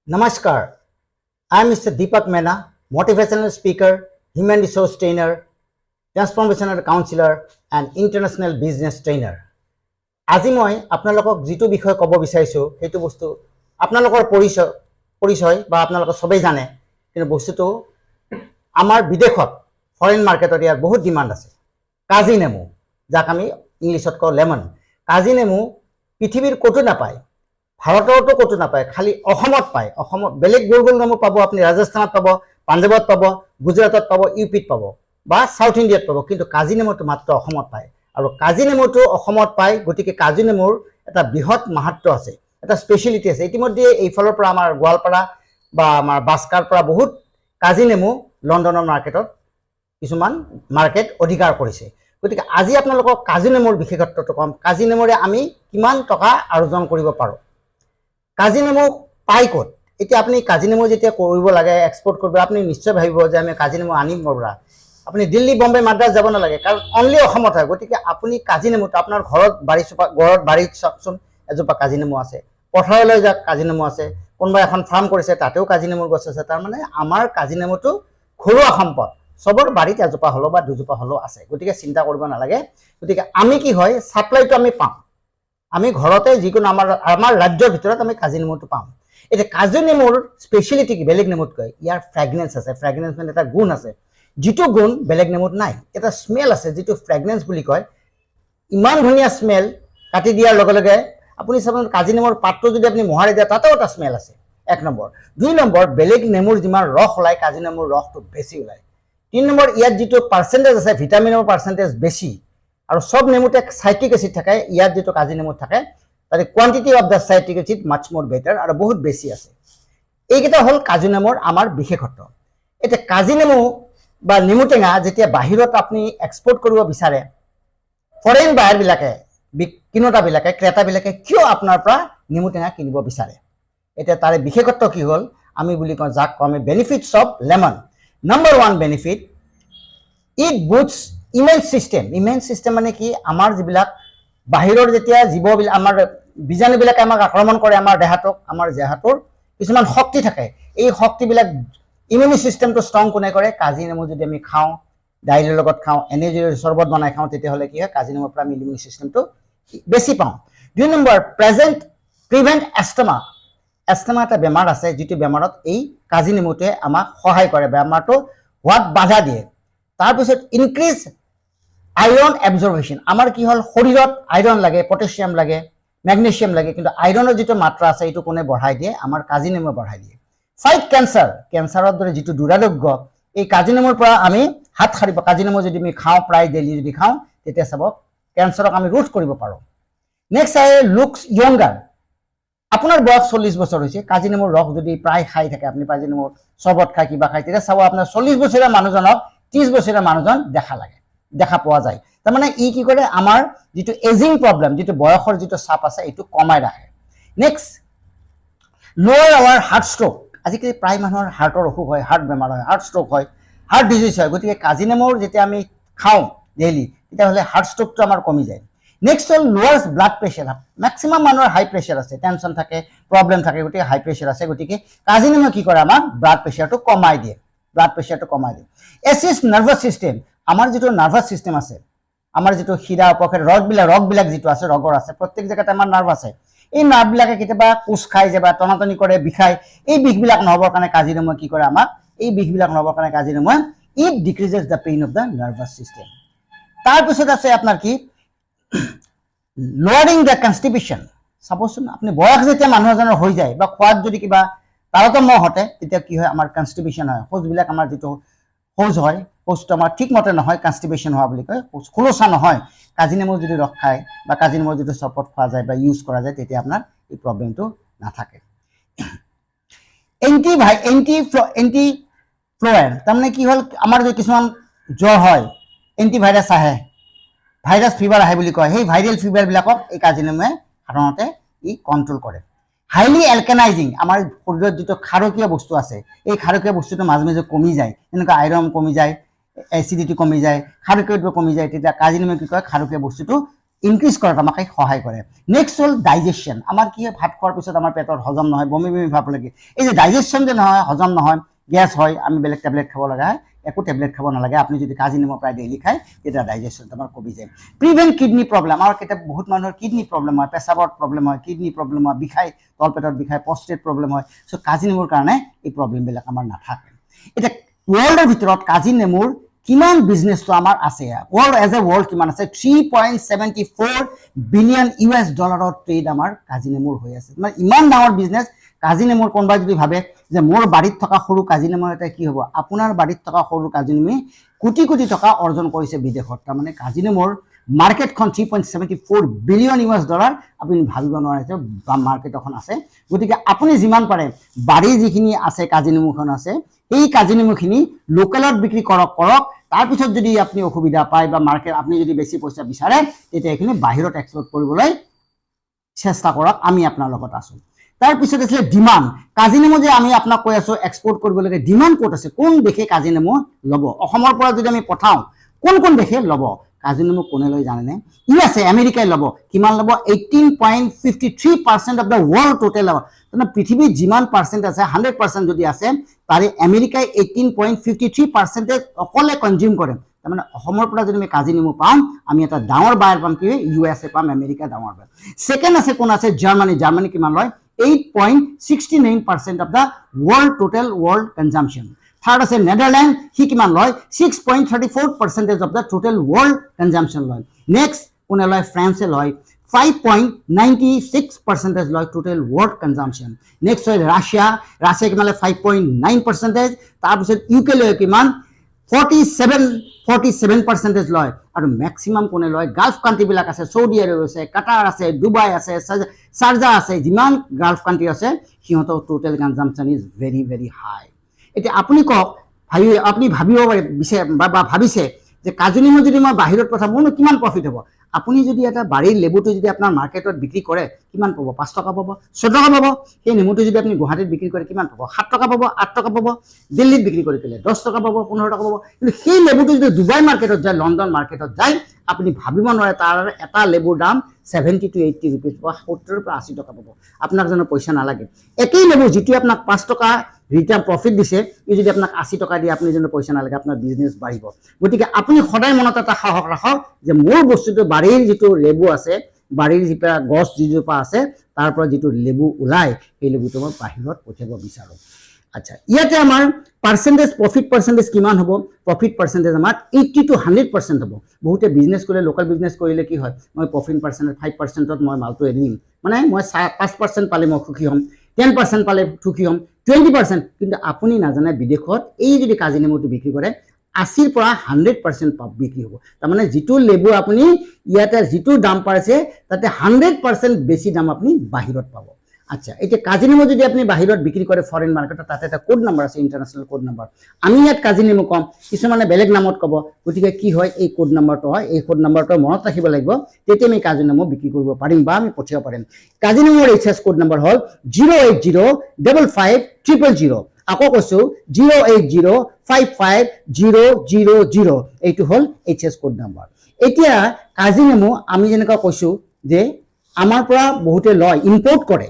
Namaskar. I am Mr. Deepak Mehna, motivational speaker, human resource trainer, transformational counselor, and international business trainer. আজি মই আপোনালোকক যেটো বিষয় ক'ব বিচাৰিছো সেইটো বস্তু আপোনালোকৰ পৰিচয় বা আপোনালোক সবেই জানে কিন্তু বস্তুটো আমাৰ বিদেশত ফৰেন মাৰ্কেটত ইয়াৰ বহুত ডিমান্ড আছে কাজি নেমু যাক আমি ইংলিছত কওঁ লেমন কাজি নেমু পৃথিৱীৰ ক'তো নাপায় ভাৰততো ক'তো নাপায় খালি অসমত পায় অসমত বেলেগ গোল নেমু পাব আপুনি ৰাজস্থানত পাব পাঞ্জাবত পাব গুজৰাটত পাব ইউপিত পাব বা সাউথ ইণ্ডিয়াত পাব কিন্তু কাজি নেমুটো মাত্ৰ অসমত পায় আৰু কাজি নেমুটো অসমত পায় গতিকে কাজি নেমুৰ এটা বৃহৎ মাহাত্ম্য আছে এটা স্পেশালিটি আছে ইতিমধ্যে এই ফলৰ পৰা আমাৰ গোৱালপাৰা বা আমাৰ বাস্কাৰ পৰা বহুত কাজি নেমু লণ্ডনৰ মাৰ্কেটত কিছুমান মাৰ্কেট অধিকাৰ কৰিছে গতিকে আজি আপোনালোকক কাজি নেমুৰ বিশেষত্বটো কম কাজি নেমুৰে আমি কিমান টকা অৰ্জন কৰিব পাৰোঁ কাজি নেমু পাই ক'ত এতিয়া আপুনি কাজি নেমু যেতিয়া কৰিব লাগে এক্সপোৰ্ট কৰিব আপুনি নিশ্চয় ভাবিব যে আমি কাজি নেমু আনিম কৰবা আপুনি দিল্লী বম্বে মাদ্ৰাজ যাব নালাগে কাৰণ অনলি অসমত হয় গতিকে আপুনি কাজি নেমুটো আপোনাৰ ঘৰত বাৰীত চাওকচোন এজোপা কাজি নেমু আছে পথাৰলৈ যাক কাজি নেমু আছে কোনোবা এখন ফাৰ্ম কৰিছে তাতেও কাজি নেমুৰ গছ আছে তাৰ মানে আমাৰ কাজি নেমুটো ঘৰুৱা সম্পদ সবৰ বাৰীত এজোপা হলো বা দুজোপা হলো আছে গতিকে চিন্তা কৰিব নালাগে গতিকে আমি কি হয় সাপ্লাইটো আমি পাম আমি ঘৰতে যিকোনো আমাৰ ৰাজ্যৰ ভিতৰত আমি কাজি নেমুটো পাম এতিয়া কাজি নেমুৰ স্পেশালিটি কি বেলেগ নেমুতকৈ ইয়াৰ ফ্ৰেগনেন্স আছে ফ্ৰেগনেন্স মানে এটা গুণ আছে যিটো গুণ বেলেগ নেমুত নাই এটা স্মেল আছে যিটো ফ্ৰেগনেন্স বুলি কয় ইমান ধুনীয়া স্মেল কাটি দিয়াৰ লগে লগে আপুনি চাব কাজি নেমুৰ পাতটো যদি আপুনি মোহাৰি দিয়ে তাতেও এটা স্মেল আছে এক নম্বৰ দুই নম্বৰ বেলেগ নেমুৰ যিমান ৰস ওলায় কাজি নেমুৰ ৰসটো বেছি ওলায় তিন নম্বৰ ইয়াত যিটো পাৰ্চেণ্টেজ আছে ভিটামিনৰ পাৰ্চেণ্টেজ বেছি আৰু সব নেমুতে সাইট্ৰিক এসিড থাকে ইয়াত যেটো কাজি নেমুত থাকে তাৰে কোয়ান্টিটি অফ দা সাইট্ৰিক এসিড মাচ মোৰ বেটাৰ আৰু বহুত বেছি আছে এইকেইটা হল কাজি নেমুৰ আমাৰ বিশেষত্ব এটা কাজি নেমু বা নেমু টেঙা যেতিয়া বাহিৰত আপুনি এক্সপোৰ্ট কৰিব বিচাৰে ফৰেন বায়াৰ বিলাকে কিনোতা বিলাকে ক্ৰেতা বিলাকে কিয় আপোনাৰ পৰা নেমু টেঙা কিনিব বিচাৰে এটা তাৰে বিশেষত্ব কি হল আমি বুলি কওঁ যাক আমি benefits of lemon number 1 benefit it বুস্টস immune system মানে কি আমাৰ যিবিলাক বাহিৰৰ যেতিয়া জীৱ আমাৰ বীজাণুবিলাকে আমাক আক্ৰমণ কৰে আমাৰ দেহাটোৰ কিছুমান শক্তি থাকে এই শক্তিবিলাক ইমিউন সিস্টেমটো ষ্ট্ৰং কোনে কৰে কাজি নেমু যদি আমি খাওঁ দাইলৰ লগত খাওঁ এনে যদি চৰবত বনাই খাওঁ তেতিয়াহ'লে কি হয় কাজি নেমুৰ পৰা আমি ইমিউন সিস্টেমটো বেছি পাওঁ দুই নম্বৰ প্ৰিভেন্ট এষ্টমা এটা বেমাৰ আছে যিটো বেমাৰত এই কাজি নেমুটোৱে আমাক সহায় কৰে বেমাৰটো হোৱাত বাধা দিয়ে তাৰপিছত ইনক্ৰিজ আইৰন এবজৰ্বেশন আমাৰ কি হল শৰীৰত আইৰন লাগে পটাছিয়াম লাগে ম্যাগনেসিয়াম লাগে কিন্তু আইৰনৰ যেটো মাত্ৰা আছে এটো কোনে বঢ়াই দিয়ে আমাৰ কাজি নেমু বঢ়াই দিয়ে ফাইট ক্যান্সাৰৰ দৰে যেটো দুৰাৰোগ্য এই কাজি নেমুৰ পৰা আমি হাত সাৰিব কাজি নেমু যদি আমি খাওঁ প্ৰায় ডেইলি যদি খাওঁ তেতিয়া সব ক্যান্সাৰক আমি ৰোধ কৰিব পাৰো নেক্সট আই লুকস ইয়ংগাৰ আপোনাৰ বয়স 40 বছৰ হৈছে কাজি নেমুৰ ৰস যদি প্ৰায় খাই থাকে আপুনি কাজি নেমুৰ চবত খাই কিবা খাই তেতিয়া চাব আপোনাৰ 40 বছৰীয়া মানুহজনক 30 বছৰীয়া মানুহজন দেখা পোৱা যায় তাৰ মানে ই কি কৰে আমাৰ যেটো এজিং প্ৰবলেম যেটো বয়সৰ যেটো চাপ আছে এটো কমাই ৰাখে নেক্সট লোৱাৰ আৱাৰ হাৰ্ট ষ্ট্ৰোক আজিকালি প্ৰায় মানুহৰ হাৰ্টৰ অসুখ হয় হাৰ্ট বেমাৰ হয় হাৰ্ট ষ্ট্ৰোক হয় হাৰ্ট ডিজিজ হয় গতিকে কাজি নেমুৰ যেতিয়া আমি খাওঁ ডেইলি তেতিয়াহ'লে হাৰ্ট ষ্ট্ৰোকটো আমাৰ কমি যায় নেক্সট হল লোৱাৰ্স ব্লাড প্ৰেছাৰ ম্যাক্সিমাম মানুহৰ হাই প্ৰেছাৰ আছে টেনচন থাকে প্ৰবলেম থাকে গতিকে হাই প্ৰেছাৰ আছে গতিকে কাজি নেমু কি কৰে আমাৰ ব্লাড প্ৰেছাৰটো কমাই দিয়ে এছিষ্ট নাৰ্ভাছ সিস্টেম আমাৰ যেটো নাৰ্ভাছ সিস্টেম আছে আমাৰ যেটো শিৰা উপশৰ ৰগবিলাক যেটো আছে ৰগৰ আছে প্ৰত্যেক জায়গাতে আমাৰ নাৰ্ভ আছে এই নাৰ্ভবিলাকে কেতিয়াবা কোষ খাই যাবা টনাটনি কৰে বিখাই এই বিষবিলাক নহবৰ কাৰণে কাজি নেমু কি কৰে আমাক এই বিষবিলাক নহবৰ কাৰণে কাজি নেমু it decreases the pain of the nervous system তাৰ পিছত আছে আপোনাৰ কি লৱাৰিং দা কনষ্টিপেশন সাপোজ আপনি বয়স যেতিয়া মানুহ এজনৰ হৈ যায় বা খোৱাত যদি কিবা তাৰতম্য হতে তেতিয়া কি হয় আমাৰ কনষ্টিপেশন হয় খোজবিলাক আমাৰ যেটো খোজ হয় খোজটো আমাৰ ঠিকমতে নহয় কনষ্টিপেশন হোৱা বুলি কয় খোলসা নহয় কাজি নেমু যদি ৰস খায় বা কাজি নেমু যদি চপত খোৱা যায় বা ইউজ কৰা যায় তেতিয়া আপোনাৰ এই প্ৰবলেমটো নাথাকে এন্টিফ্লুৱেৰ তাৰমানে কি হল আমাৰ যে কিছুমান জ্বৰ হয় এন্টিভাইৰাছ আহে ভাইৰাছ ফিভাৰ আহে বুলি কয় সেই ভাইৰেল ফিভাৰ বিলাকক এই কাজি নেমুৱে সাধাৰণতে ই কন্ট্ৰোল কৰে হাইলি এলকানাইজিং আমাৰ শৰীৰত যেটো ক্ষাৰকীয় বস্তু আছে এই ক্ষাৰকীয় বস্তুটো মাজে মাজে কমি যায় এনেকা আইৰন কমি যায় এসিডিটি কমি যায় ক্ষাৰকীয়টো কমি যায় তেতিয়া কাজি নেমু কি কয় ক্ষাৰকীয় বস্তুটো ইনক্ৰিজ কৰাত আমাক সহায় কৰে। নেক্সট হ'ল ডাইজেশ্যন। আমাৰ কি হয়, ভাত খোৱাৰ পিছত আমাৰ পেটত হজম নহয়, বমি বমি ভাৱ লাগে। এই যে ডাইজেশ্যন যে নহয়, হজম নহয়, গেছ হয়, আমি বেলেগ টেবলেট খাব লগা হয়। একো টেবলেট খাব নালাগে। আপুনি যদি কাজি নেমু প্ৰায় ডেইলি খায় তেতিয়া ডাইজেশ্যনটো আমাৰ কমি যায়। Prevent kidney problem. আমাৰ কেতিয়াবা বহুত মানুহৰ কিডনি প্ৰব্লেম হয়, পেচাবত প্ৰব্লেম হয়, কিডনি প্ৰব্লেম হয়, বিষায়, তলপেটত বিষায়, প্ৰষ্টেট প্ৰব্লেম হয়। চ' কাজি নেমুৰ কাৰণে এই প্ৰব্লেমবিলাক আমাৰ নাথাকে। এতিয়া ৱৰ্ল্ডৰ ভিতৰত কাজি নেমুৰ কিমান বিজনেছটো আমাৰ আছে, ৱৰ্ল্ড এজ এ ৱৰ্ল্ড কিমান আছে, $3.74 বিলিয়ন ট্ৰেড আমাৰ কাজি নেমুৰ হৈ আছে। মানে ইমান ডাঙৰ বিজনেছ কাজি নেমুৰ। কোনোবাই যদি ভাবে যে মোৰ বাৰীত থকা সৰু কাজি নেমুৰ এটা কি হ'ব, আপোনাৰ বাৰীত থকা সৰু কাজি নেমুৱে কোটি কোটি টকা অৰ্জন কৰিছে বিদেশত। তাৰমানে কাজি নেমুৰ মাৰ্কেটখন $3.74 বিলিয়ন আপুনি ভাবিব নোৱাৰে যে মাৰ্কেট এখন আছে। গতিকে আপুনি যিমান পাৰে বাৰীৰ যিখিনি আছে কাজি নেমুখন আছে, এই কাজি নেমুখিনি লোকেলত বিক্ৰী কৰক। তাৰপিছত যদি আপুনি অসুবিধা পায় বা মাৰ্কেট আপুনি যদি বেছি পইচা বিচাৰে, তেতিয়া এইখিনি বাহিৰত এক্সপৰ্ট কৰিবলৈ চেষ্টা কৰক। আমি আপোনাৰ লগত আছোঁ। তাৰপিছত আছিলে ডিমাণ্ড। কাজি নেমু যে আমি আপোনাক কৈ আছোঁ এক্সপৰ্ট কৰিব লাগে, ডিমাণ্ড ক'ত আছে, কোন দেশে কাজি নেমু ল'ব? অসমৰ পৰা যদি আমি পঠাওঁ কোন কোন দেশে ল'ব কাজি নেমু? কোনে লয় জানেনে? USA, আমেৰিকাই ল'ব। কিমান ল'ব? 18.53% অফ দ্য ৱৰ্ল্ড টোটেল ল'ব। তাৰমানে পৃথিৱীত যিমান পাৰ্চেণ্ট আছে, 100% যদি আছে, তাৰে আমেৰিকাই 18.53% অকলে কনজিউম কৰে। তাৰমানে অসমৰ পৰা যদি আমি কাজি নেমু পাম, আমি এটা ডাঙৰ বায়াৰ পাম। কি USA পাম, আমেৰিকা ডাঙৰ বায়াৰ। ছেকেণ্ড আছে কোন আছে? জাৰ্মানী। জাৰ্মানী কিমান লয়? 8.69% of the world total world consumption. Third আছে নেদাৰলেণ্ড। সি কিমান লয়? 6.34% of the total world consumption লয়। নেক্সট কোনে লয়? ফ্ৰান্সে লয় 5.96% লয় টোটেল ৱৰ্ল্ড কনজাম্পশ্যন। নেক্সট হয় ৰাছিয়া। ৰাছিয়া কিমান লয়? 5.9%। তাৰপিছত UK লয় কিমান? 47% লয়। আৰু মেক্সিমাম কোনে লয়? গাল্ফ কাণ্ট্ৰিবিলাক আছে, চৌদি আৰব আছে, কাটাৰ আছে, ডুবাই আছে, চাৰ্জা আছে, যিমান গাল্ফ কাণ্ট্ৰি আছে সিহঁতৰ টোটেল কনজাম্পশ্যন ইজ ভেৰি ভেৰি হাই। এতিয়া আপুনি কওক, আপুনি ভাবিব পাৰে বা ভাবিছে যে কাজি নেমু যদি মই বাহিৰত পঠাম মোৰনো কিমান প্ৰফিট হ'ব? আপুনি যদি এটা বাৰীৰ লেবুটো যদি আপোনাৰ মাৰ্কেটত বিক্ৰী কৰে, কিমান পাব? 5 টকা পাব, 6 টকা পাব। সেই নেমুটো যদি আপুনি গুৱাহাটীত বিক্ৰী কৰে কিমান পাব? 7 টকা পাব, 8 টকা পাব। দিল্লীত বিক্ৰী কৰি পেলাই 10 টকা পাব, 15 টকা পাব। কিন্তু সেই লেবুটো যদি ডুবাই মাৰ্কেটত যায়, লণ্ডন মাৰ্কেটত যায়, আপুনি ভাবিব নোৱাৰে তাৰ এটা লেবুৰ দাম 70 to 80 ৰুপিজ পাব, 70 পৰা 80 টকা পাব। আপোনাক জানো পইচা নালাগে? একেই লেবু যিটো আপোনাক 5 টকা ৰিটাৰ্ণ প্ৰফিট দিছে, ই যদি আপোনাক 80 টকা দিয়ে, আপুনি জানো পইচা নালাগে? আপোনাৰ বিজনেছ বাঢ়িব। গতিকে আপুনি সদায় মনত এটা সাহস ৰাখক যে মোৰ বস্তুটো বাৰীৰ যিটো লেবু আছে, বাৰীৰ যিটো গছ যিজোপা আছে, তাৰ পৰা যিটো লেবু ওলায়, সেই লেবুটো মই বাহিৰত পঠিয়াব বিচাৰোঁ। আচ্ছা, ইয়াতে আমাৰ পাৰ্চেণ্টেজ, প্ৰফিট পাৰ্চেণ্টেজ কিমান হ'ব? প্ৰফিট পাৰ্চেণ্টেজ আমাৰ 80 to 100% হ'ব। বহুতে বিজনেছ কৰিলে, লোকেল বিজনেছ কৰিলে কি হয়, মই প্ৰফিট পাৰ্চেণ্টেজ 5%ত মই মালটো এৰি দিম, মানে মই 5% পালে মই সুখী হ'ম, 10% পালে সুখী হ'ম, 20%। কিন্তু আপুনি নাজানে বিদেশত এই যদি কাজি নেমুটো বিক্ৰী কৰে 80 পৰা 100% বিক্ৰী হ'ব। তাৰমানে যিটো লেবু আপুনি ইয়াতে যিটো দাম পাইছে তাতে 100% বেছি দাম আপুনি বাহিৰত পাব। আচ্ছা, এতিয়া কাজি নেমু যদি আপুনি বাহিৰত বিক্ৰী কৰে ফৰেন মাৰ্কেটত, তাতে এটা কোড নাম্বাৰ আছে, ইণ্টাৰনেশ্যনেল কোড নাম্বাৰ। আমি ইয়াত কাজি নেমু কম, কিছুমানে বেলেগ নামত ক'ব। গতিকে কি হয়, এই কোড নাম্বাৰটো হয়, এই কোড নাম্বাৰটো মনত ৰাখিব লাগিব, তেতিয়া আমি কাজি নেমু বিক্ৰী কৰিব পাৰিম বা আমি পঠিয়াব পাৰিম। কাজি নেমুৰ HS কোড নাম্বাৰ হ'ল 08055000000। আকৌ কৈছোঁ 08055000000। এইটো হ'ল HS কোড নাম্বাৰ। এতিয়া কাজি নেমু আমি যেনেকুৱা কৈছোঁ যে আমাৰ পৰা বহুতে লয়, ইম্পৰ্ট কৰে,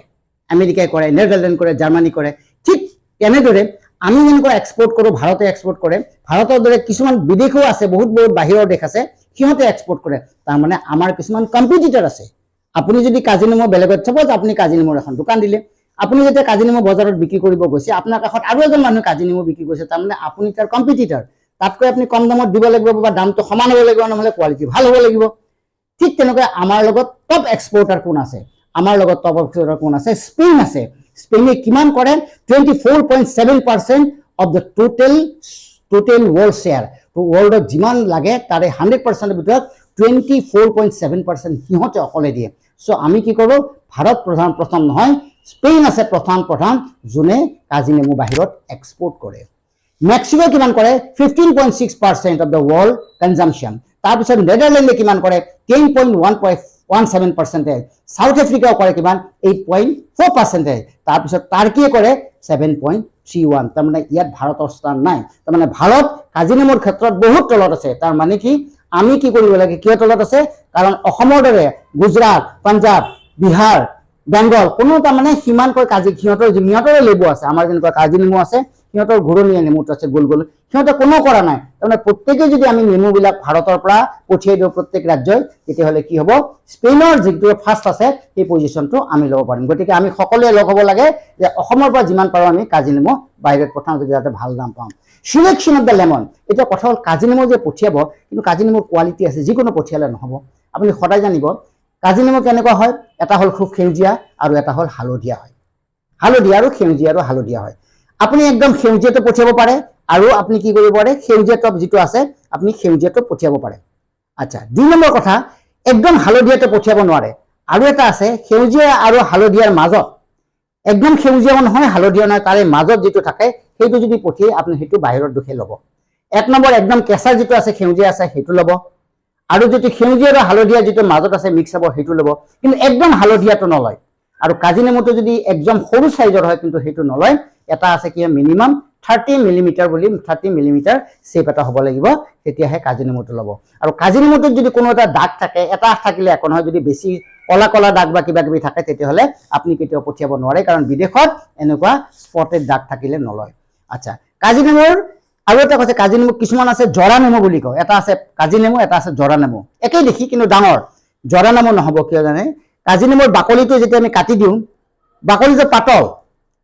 আমেৰিকাই কৰে, নেদাৰলেণ্ড কৰে, জাৰ্মানী কৰে। ঠিক তেনেদৰে আমি যেনেকুৱা এক্সপৰ্ট কৰোঁ, ভাৰতে এক্সপৰ্ট কৰে। ভাৰতৰ দৰে কিছুমান বিদেশো আছে, বহুত বহুত বাহিৰৰ দেশ আছে, সিহঁতে এক্সপৰ্ট কৰে। তাৰমানে আমাৰ কিছুমান কম্পিটিটৰ আছে। আপুনি যদি কাজি নেমু বেলেগত, চাপ'জ আপুনি কাজি নেমুৰ এখন দোকান দিলে, আপুনি যেতিয়া কাজি নেমু বজাৰত বিক্ৰী কৰিব গৈছে, আপোনাৰ কাষত আৰু এজন মানুহে কাজি নেমু বিক্ৰী কৰিছে, তাৰমানে আপুনি তাৰ কম্পিটিটৰ। তাতকৈ আপুনি কম দামত দিব লাগিব বা দামটো সমান হ'ব লাগিব, নহ'লে কোৱালিটি ভাল হ'ব লাগিব। ঠিক তেনেকৈ আমাৰ লগত টপ এক্সপৰ্টাৰ কোন আছে? আমাৰ লগত টপ এক্সপৰ্টাৰ কোন আছে? স্পেইন আছে। স্পেইনে কিমান কৰে? 24.7% of the total world share. ৱৰ্ল্ডত যিমান লাগে তাৰে 100%ৰ ভিতৰত 24.7% সিহঁতে অকলে দিয়ে। চ' আমি কি কৰোঁ? ভাৰত প্ৰথম নহয়, স্পেইন আছে প্ৰথম যোনে কাজি নেমু বাহিৰত এক্সপৰ্ট কৰে। মেক্সিকো কিমান কৰে? 15.6% অফ দ্য ৱৰ্ল্ড কনজাম্পশ্যন। তাৰপিছত নেদাৰলেণ্ডে কিমান কৰে? 10.17%। সাউথ আফ্ৰিকাও কৰে কিমান? 8.4%। তাৰপিছত টাৰ্কিয়ে কৰে 7.31। তাৰমানে ইয়াত ভাৰতৰ স্থান নাই। তাৰমানে ভাৰত কাজি নেমুৰ ক্ষেত্ৰত বহুত তলত আছে। তাৰ মানে কি আমি কি কৰিব লাগে কিহৰ তলত আছে কাৰণ অসমৰ দৰে গুজৰাট পাঞ্জাব বিহাৰ বেংগল কোনো তাৰমানে সিমানকৈ সিহঁতৰে লেবু আছে আমাৰ যেনেকুৱা কাজি নেমু আছে সিহঁতৰ ঘূৰণীয়া নেমুটো আছে গোল গোল সিহঁতে কোনো কৰা নাই তাৰমানে প্ৰত্যেকে যদি আমি নেমুবিলাক ভাৰতৰ পৰা পঠিয়াই দিওঁ প্ৰত্যেক ৰাজ্যই তেতিয়াহ'লে কি হ'ব স্পেইনৰ যিটো ফাৰ্ষ্ট আছে সেই পজিশ্যনটো আমি ল'ব পাৰিম গতিকে আমি সকলোৱে লগ হ'ব লাগে যে অসমৰ পৰা যিমান পাৰোঁ আমি কাজি নেমু বাহিৰত পঠাওঁ যদি যাতে ভাল দাম পাওঁ সিলেকশ্যন অফ দ্য লেমন এতিয়া কথা হ'ল কাজি নেমু যে পঠিয়াব কিন্তু কাজি নেমুৰ কোৱালিটি আছে যিকোনো পঠিয়ালে নহ'ব আপুনি সদায় জানিব কাজি নেমু কেনেকুৱা হয় এটা হ'ল খুব সেউজীয়া আৰু এটা হ'ল হালধীয়া হয় হালধীয়া আৰু সেউজীয়া আৰু হালধীয়া হয় আপুনি একদম সেউজীয়াটো পঠিয়াব পাৰে আৰু আপুনি কি কৰিব পাৰে সেউজীয়াটো যিটো আছে আপুনি সেউজীয়াটো পঠিয়াব পাৰে আচ্ছা 2 নম্বৰ কথা একদম হালধীয়াটো পঠিয়াব নোৱাৰে আৰু এটা আছে সেউজীয়া আৰু হালধীয়াৰ মাজত একদম সেউজীয়াও নহয় হালধীয়া নহয় তাৰে মাজত যিটো থাকে সেইটো যদি পঠিয়াই আপুনি সেইটো বাহিৰত দুখে ল'ব 1 নম্বৰ একদম কেঁচা যিটো আছে সেউজীয়া আছে সেইটো ল'ব আৰু যদি সেউজীয়া আৰু হালধীয়া যিটো মাজত আছে মিক্স হ'ব সেইটো ল'ব কিন্তু একদম হালধীয়াটো নলয় আৰু কাজি নেমুটো যদি একদম সৰু সাইজৰ হয় কিন্তু সেইটো নলয় এটা আছে কি মিনিমাম 30 মিলিমিটাৰ বুলি 30 মিলিমিটাৰ শেপ এটা হ'ব লাগিব তেতিয়াহে কাজি নেমুটো ল'ব আৰু কাজি নেমুটোত যদি কোনো এটা দাগ থাকে এটা থাকিলে একো নহয় যদি বেছি কলা কলা দাগ বা কিবা কিবি থাকে তেতিয়াহ'লে আপুনি কেতিয়াও পঠিয়াব নোৱাৰে কাৰণ বিদেশত এনেকুৱা স্পটেড দাগ থাকিলে নলয় আচ্ছা কাজি নেমুৰ আৰু এটা কথা কাজি নেমু কিছুমান আছে জৰা নেমু বুলি কয় এটা আছে কাজি নেমু এটা আছে জৰা নেমু একেই দেখি কিন্তু ডাঙৰ জৰা নেমু নহ'ব কিয় জানে কাজি নেমুৰ বাকলিটো যেতিয়া আমি কাটি দিওঁ বাকলিটো পাতল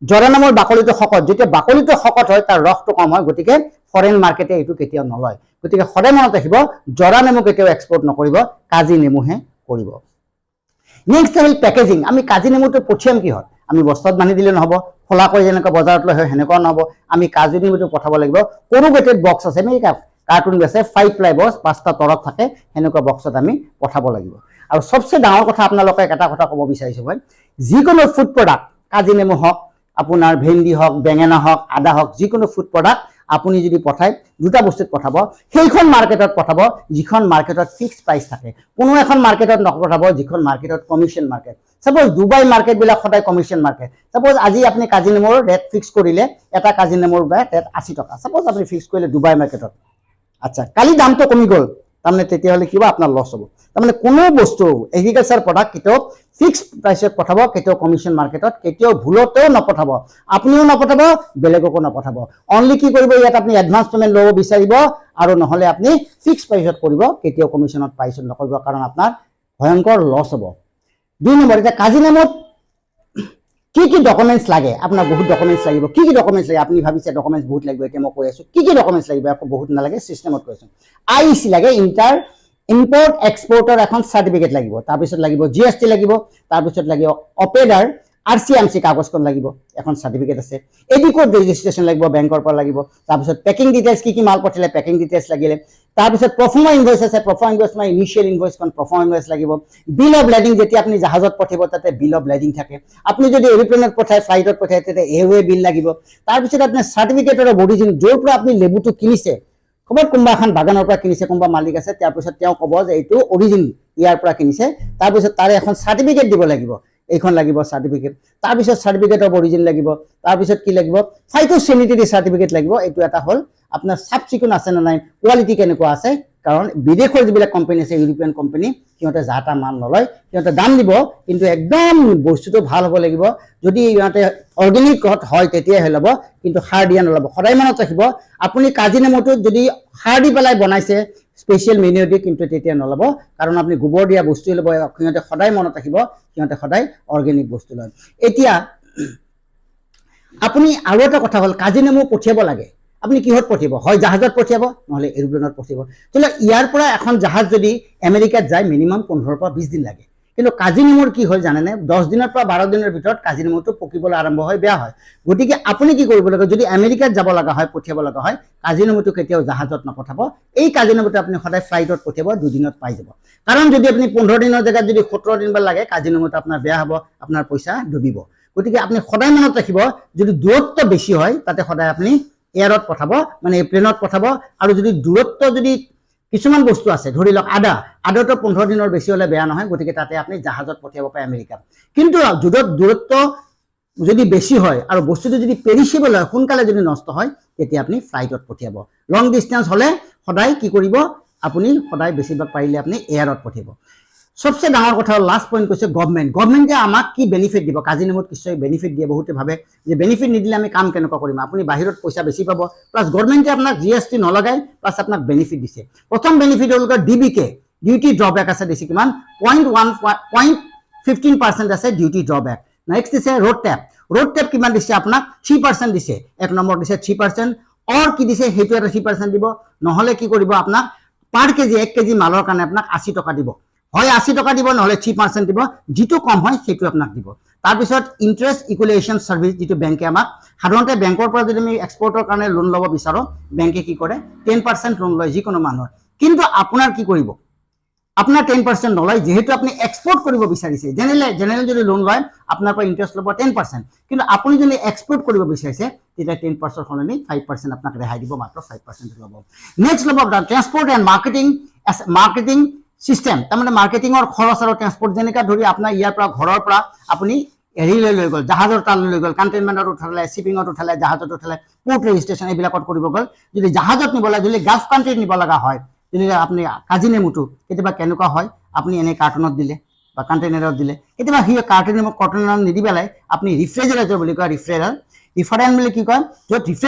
জৰা নেমুৰ বাকলিটো শকত যেতিয়া বাকলিটো শকত হয় তাৰ ৰসটো কম হয় গতিকে ফৰেন মাৰ্কেটে এইটো কেতিয়াও নলয় গতিকে সদায় মনত ৰাখিব জৰা নেমু কেতিয়াও এক্সপোৰ্ট নকৰিব কাজি নেমুহে কৰিব নেক্সট হ'ল পেকেজিং আমি কাজি নেমুটো পঠিয়াম কি হয় আমি বস্তাত বান্ধি দিলে নহ'ব খোলাকৈ যেনেকৈ বজাৰত লৈ হয় সেনেকুৱা নহ'ব আমি কাজি নেমুটো পঠাব লাগিব কৰুগেটেড বক্স আছে আমি কাৰ্টুন আছে 5 প্লাই বক্স 5টা তৰফ থাকে সেনেকুৱা বক্সত আমি পঠাব লাগিব আৰু সবচে ডাঙৰ কথা আপোনালোকক এটা কথা ক'ব বিচাৰিছোঁ মই যিকোনো ফুড প্ৰডাক্ট কাজি নেমু হওক আপোনাৰ ভেন্দি হওক বেঙেনা হওক আদা হওক যিকোনো ফুড প্ৰডাক্ট আপুনি যদি পঠায় দুটা বস্তুত পঠাব সেইখন মাৰ্কেটত পঠাব যিখন মাৰ্কেটত ফিক্স প্ৰাইচ থাকে কোনো এখন মাৰ্কেটত নপঠাব যিখন মাৰ্কেটত commission market suppose Dubai market বিলাক সদায় কমিশন মাৰ্কেট সাপোজ আজি আপুনি কাজি নেমুৰ ৰেট ফিক্স কৰিলে এটা কাজি নেমুৰ ৰেট 80 টকা সাপোজ আপুনি ফিক্স কৰিলে দুবাই মাৰ্কেটত আচ্ছা কালি দামটো কমি গ'ল তাৰমানে তেতিয়াহ'লে কিবা আপোনাৰ লছ হ'ব তাৰমানে কোনো বস্তু এগ্ৰিকালচাৰ প্ৰডাক্ট কেতিয়াও ফিক্স প্ৰাইচত পঠাব কেতিয়াও কমিশন মাৰ্কেটত কেতিয়াও ভুলতেও নপঠাব আপুনিও নপঠাব বেলেগকো নপঠাব অনলি কি কৰিব ইয়াত আপুনি এডভান্স পেমেন্ট ল'ব বিচাৰিব আৰু নহ'লে আপুনি ফিক্স প্ৰাইচত কৰিব কেতিয়াও কমিশনত প্ৰাইচত নকৰিব কাৰণ আপোনাৰ ভয়ংকৰ লছ হ'ব 2 নম্বৰ এটা কাজি নেমুত কি ডকুমেন্টস লাগে আপোনাৰ বহুত ডকুমেন্টস লাগিব কি ডকুমেন্টস লাগে আপুনি ভাবিছে ডকুমেন্টস বহুত লাগিব এতিয়া মই কৈ আছো কি ডকুমেন্টস লাগিব আকৌ বহুত নালাগে সিস্টেমত কৈছো আইসি লাগে ইম্পোর্ট এক্সপোৰ্টৰ এখন সাৰ্টিফিকেট লাগিব তাৰ পিছত লাগিব জিএসটি লাগিব তাৰ পিছত লাগিব অপেডাৰ আৰসিএমসি কাগজখন লাগিব এখন সাৰ্টিফিকেট আছে এডিকোড ৰেজিস্ট্ৰেশন লাগিব বেংকৰ পৰা লাগিব তাৰ পিছত পেকিং ডিটেইলছ কি মাল পঠিয়ালে পেকিং ডিটেইলছ লাগিলে তাৰ পিছত প্ৰফৰ্মা ইনভয়েস আছে প্ৰফৰ্মা ইনভয়েস মানে ইনিশিয়াল ইনভয়েসখন প্ৰফৰ্মা ইনভয়েস লাগিব বিল অফ লেডিং যেতিয়া আপুনি জাহাজত পঠিয়াব তাতে বিল অফ লেডিং থাকে আপুনি যদি এৰোপ্লেনত পঠায় ফ্লাইটত পঠায় তাতে এওয়ে বিল লাগিব তাৰ পিছত আপোনাৰ সাৰ্টিফিকেটৰ অৰিজিন য'ৰ পৰা আপুনি লেবুটো কিনিছে খবৰ কোনবা এখন বাগানৰ পৰা কিনিছে কোনবা মালিক আছে তাৰ পিছত তেওঁ ক'ব যে এইটো অৰিজিন ইয়াৰ পৰা কিনিছে তাৰ পিছত তাৰে এখন সাৰ্টিফিকেট দিব লাগিব এইখন লাগিব সাৰ্টিফিকেট তাৰ পিছত সাৰ্টিফিকেট অফ অৰিজিন লাগিব তাৰ পিছত কি লাগিব ফাইটোসেনিটাৰী সাৰ্টিফিকেট লাগিব এইটো এটা হল আপোনাৰ সাবচিকুন আছে না নাই কোৱালিটি কেনেকুৱা আছে কাৰণ বিদেশৰ যিবিলাক কোম্পানী আছে ইউৰোপিয়ান কোম্পানী সিহঁতে যাটা মান নলয় সিহঁতে দাম দিব কিন্তু একদম বস্তুটো ভাল হ'ব লাগিব যদি ইহঁতে অৰ্গেনিক হয় তেতিয়াই হ'ব কিন্তু সাৰ দিয়া নলব সদায় মনত ৰাখিব আপুনি কাজি নেমুটো যদি সাৰ দি পেলাই বনাইছে স্পেশাল মেনু দি কিন্তু তেতিয়া নলব কাৰণ আপুনি গোবৰ দিয়া বস্তু ল'ব সিহঁতে সদায় মনত ৰাখিব সিহঁতে সদায় অৰ্গেনিক বস্তু লয় এতিয়া আপুনি আৰু এটা কথা হ'ল কাজি নেমু পঠিয়াব লাগে আপুনি কিহত পঠিয়াব হয় জাহাজত পঠিয়াব নহলে এৰোপ্লেনত পঠিয়াব তেলে ইয়াৰ পৰা এখন জাহাজ যদি আমেৰিকাত যায় মিনিমাম 15 পৰা 20 দিন লাগে কিন্তু কাজি নেমুৰ কি হয় জানেনে 10 দিনৰ পৰা 12 দিনৰ ভিতৰত কাজি নেমুটো পকিবলৈ আৰম্ভ হয় বেয়া হয় গতিকে আপুনি কি কৰিব লাগে যদি আমেৰিকাত যাব লগা হয় পঠিয়াব লগা হয় কাজি নেমুটো কেতিয়াও জাহাজত নপঠাব এই কাজি নেমুটো আপুনি সদায় ফ্লাইটত পঠিয়াব 2 দিনত পাই যাব কাৰণ যদি আপুনি 15 দিনৰ জায়গাত যদি 17 দিন মান লাগে কাজি নেমুটো আপোনাৰ বেয়া হ'ব আপোনাৰ পইচা ডুবিব গতিকে আপুনি সদায় মনত ৰাখিব যদি দূৰত্ব বেছি হয় তাতে সদায় আপুনি এয়াৰত পঠাব মানে প্লেনত পঠাব আৰু যদি দূৰত্ব যদি কিছুমান বস্তু আছে ধৰি লওক আদাটো 15 দিনৰ বেছি হলে বেয়া নহয় গতিকে তাতে আপুনি জাহাজত পঠিয়াব পাৰে আমেৰিকাত কিন্তু দূৰত্ব যদি বেছি হয় আৰু বস্তুটো যদি পেৰিশেবল হয় সোনকালে যদি নষ্ট হয় তেতিয়া আপুনি ফ্লাইটত পঠিয়াব লং ডিসটেন্স হলে সদায় কি কৰিব আপুনি সদায় বেছিভাগ পাৰিলে আপুনি এয়াৰত পঠিয়াব সবচে ডাঙৰ কথা লাষ্ট পইণ্ট কৈছে গভৰ্ণমেণ্টে আমাক কি বেনিফিট দিব কাজি নেমুত কিছু বেনিফিট দিয়ে বহুতে ভাবে যে বেনিফিট নিদিলে আমি কাম কেনেকুৱা কৰিম আপুনি বাহিৰত পইচা বেছি পাব প্লাছ গভৰ্ণমেণ্টে আপোনাক জিএছটি নলগাই প্লাছ আপোনাক বেনিফিট দিছে প্ৰথম বেনিফিট হ'ল ডিবিকে ডিউটি ড্ৰবেক আছে দিছে কিমান 0.15% আছে ডিউটি ড্ৰবেক নেক্সট দিছে ৰোড টেপ কিমান দিছে আপোনাক 3% দিছে এক নম্বৰ দিছে 3% অৰ কি দিছে হেতু এটা 3% দিব নহলে কি কৰিব আপোনাক পাৰ কেজি 1 কেজি মালৰ কাৰণে আপোনাক 80 টকা দিব হয় 80 টকা দিব নহলে 3% দিব যেটো কম হয় সেটো আপোনাক দিব তাৰ পিছত ইন্টাৰেষ্ট ইকুয়ালেশন সাৰ্ভিস যেটো বেংকে আমাক সাধাৰণতে বেংকৰ পৰা যদি আমি এক্সপোৰ্টৰ কাৰণে লোন লব বিচাৰো বেংকে কি কৰে 10% লোন লয় যিকোনো মানুহৰ কিন্তু আপোনাৰ কি কৰিব আপোনাৰ 10% নলয় যেহেতু আপুনি এক্সপোৰ্ট কৰিব বিচাৰিছে জেনেৰেল যদি লোন লয় আপোনাৰ পৰা ইন্টাৰেষ্ট লব 10% কিন্তু আপুনি যদি এক্সপোৰ্ট কৰিব বিচাৰিছে তেতিয়া 10% সলনি 5% আপোনাক ৰেহাই দিব মাত্ৰ 5% লব নেক্সট লব ট্ৰান্সপোৰ্ট এণ্ড মাৰ্কেটিং সিস্টেম তাৰমানে মাৰ্কেটিংৰ খৰচ আৰু ট্ৰান্সপোৰ্ট যেনেকা ধৰি আপোনাৰ ইয়াৰ পৰা ঘৰৰ পৰা আপুনি এৰি লৈ গল জাহাজৰ তালৈ লৈ গল কন্টেইনমেন্টত উঠালে শিপিংত উঠালে জাহাজত উঠালে পোৰ্ট ৰেজিষ্ট্ৰেচন এইবিলাকত কৰিব গল যদি জাহাজত নিব লাগে যদি গালফ কান্ট্ৰিত নিব লগা হয় যদি আপুনি কাজি নেমুটো কেতিয়াবা কেনেকুৱা হয় আপুনি এনে কাৰ্টনত দিলে বা কন্টেইনাৰত দিলে কেতিয়াবা হি কাৰ্টনত নিদি পেলাই আপুনি ৰিফ্ৰিজাৰেটৰ বুলি কয় ৰিফ্ৰিজাৰেটৰ বুলি কি কয় য'ত